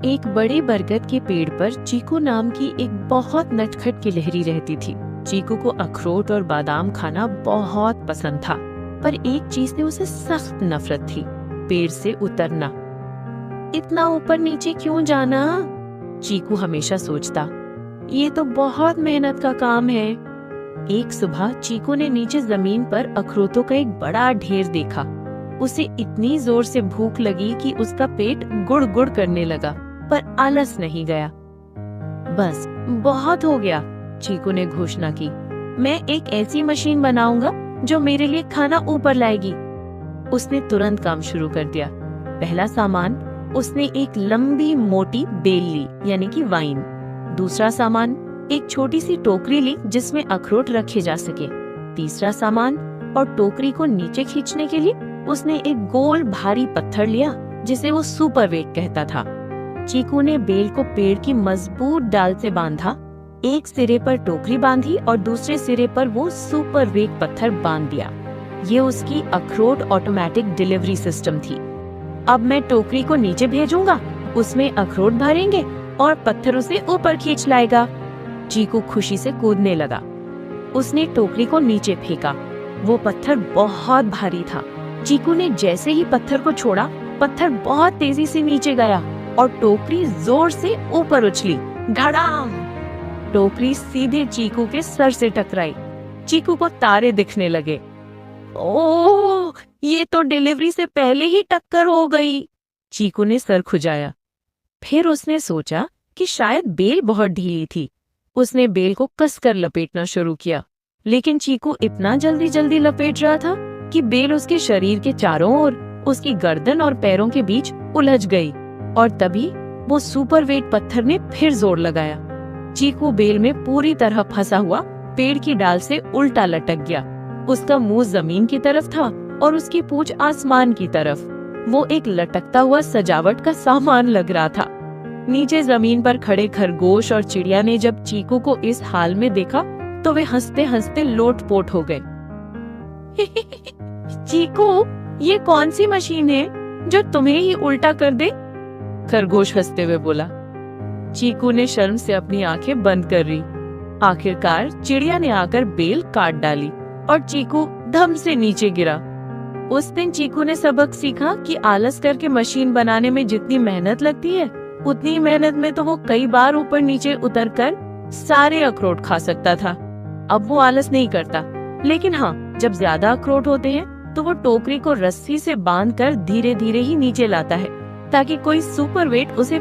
एक बड़े बरगद के पेड़ पर चीकू नाम की एक बहुत नटखट गिलहरी रहती थी। चीकू को अखरोट और बादाम खाना बहुत पसंद था, पर एक चीज से उसे सख्त नफरत थी, पेड़ से उतरना। इतना ऊपर नीचे क्यों जाना? चीकू हमेशा सोचता, ये तो बहुत मेहनत का काम है। एक सुबह चीकू ने नीचे जमीन पर अखरोटों का एक बड़ा ढेर देखा। उसे इतनी जोर से भूख लगी कि उसका पेट गुड़ गुड़ करने लगा, पर आलस नहीं गया। बस बहुत हो गया, चीकू ने घोषणा की। मैं एक ऐसी मशीन बनाऊंगा जो मेरे लिए खाना ऊपर लाएगी। उसने तुरंत काम शुरू कर दिया। पहला सामान, उसने एक लंबी मोटी बेल ली, यानी कि वाइन। दूसरा सामान, एक छोटी सी टोकरी ली जिसमें अखरोट रखे जा सके। तीसरा सामान, और टोकरी को नीचे खींचने के लिए उसने एक गोल भारी पत्थर लिया जिसे वो सुपर वेट कहता था। चीकू ने बेल को पेड़ की मजबूत डाल से बांधा। एक सिरे पर टोकरी बांधी और दूसरे सिरे पर वो सुपर वेट पत्थर बांध दिया। ये उसकी अखरोट ऑटोमेटिक डिलीवरी सिस्टम थी। अब मैं टोकरी को नीचे भेजूंगा, उसमें अखरोट भरेंगे और पत्थर उसे ऊपर खींच लाएगा। चीकू खुशी से कूदने लगा। उसने टोकरी को नीचे फेंका। वो पत्थर बहुत भारी था। चीकू ने जैसे ही पत्थर को छोड़ा, पत्थर बहुत तेजी से नीचे गया और टोकरी जोर से ऊपर उछली। धड़ाम! टोकरी सीधे चीकू के सर से टकराई। चीकू को तारे दिखने लगे। ओह, ये तो डिलीवरी से पहले ही टक्कर हो गई। चीकू ने सर खुजाया। फिर उसने सोचा कि शायद बेल बहुत ढीली थी। उसने बेल को कसकर लपेटना शुरू किया, लेकिन चीकू इतना जल्दी लपेट रहा था कि बेल उसके शरीर के चारों ओर, उसकी गर्दन और पैरों के बीच उलझ गई। और तभी वो सुपर वेट पत्थर ने फिर जोर लगाया। चीकू बेल में पूरी तरह फंसा हुआ पेड़ की डाल से उल्टा लटक गया। उसका मुंह जमीन की तरफ था और उसकी पूंछ आसमान की तरफ। वो एक लटकता हुआ सजावट का सामान लग रहा था। नीचे जमीन पर खड़े खरगोश और चिड़िया ने जब चीकू को इस हाल में देखा तो वे हंसते हंसते लोटपोट हो गए। चीकू, ये कौन सी मशीन है जो तुम्हें ही उल्टा कर दे? खरगोश हंसते हुए बोला। चीकू ने शर्म से अपनी आंखें बंद कर ली। आखिरकार चिड़िया ने आकर बेल काट डाली और चीकू धम से नीचे गिरा। उस दिन चीकू ने सबक सीखा कि आलस करके मशीन बनाने में जितनी मेहनत लगती है, उतनी मेहनत में तो वो कई बार ऊपर नीचे उतरकर सारे अखरोट खा सकता था। अब वो आलस नहीं करता, लेकिन हाँ, जब ज्यादा अखरोट होते हैं तो वो टोकरी को रस्सी से बांधकर धीरे धीरे ही नीचे लाता है, ताकि कोई सुपर वेट उसे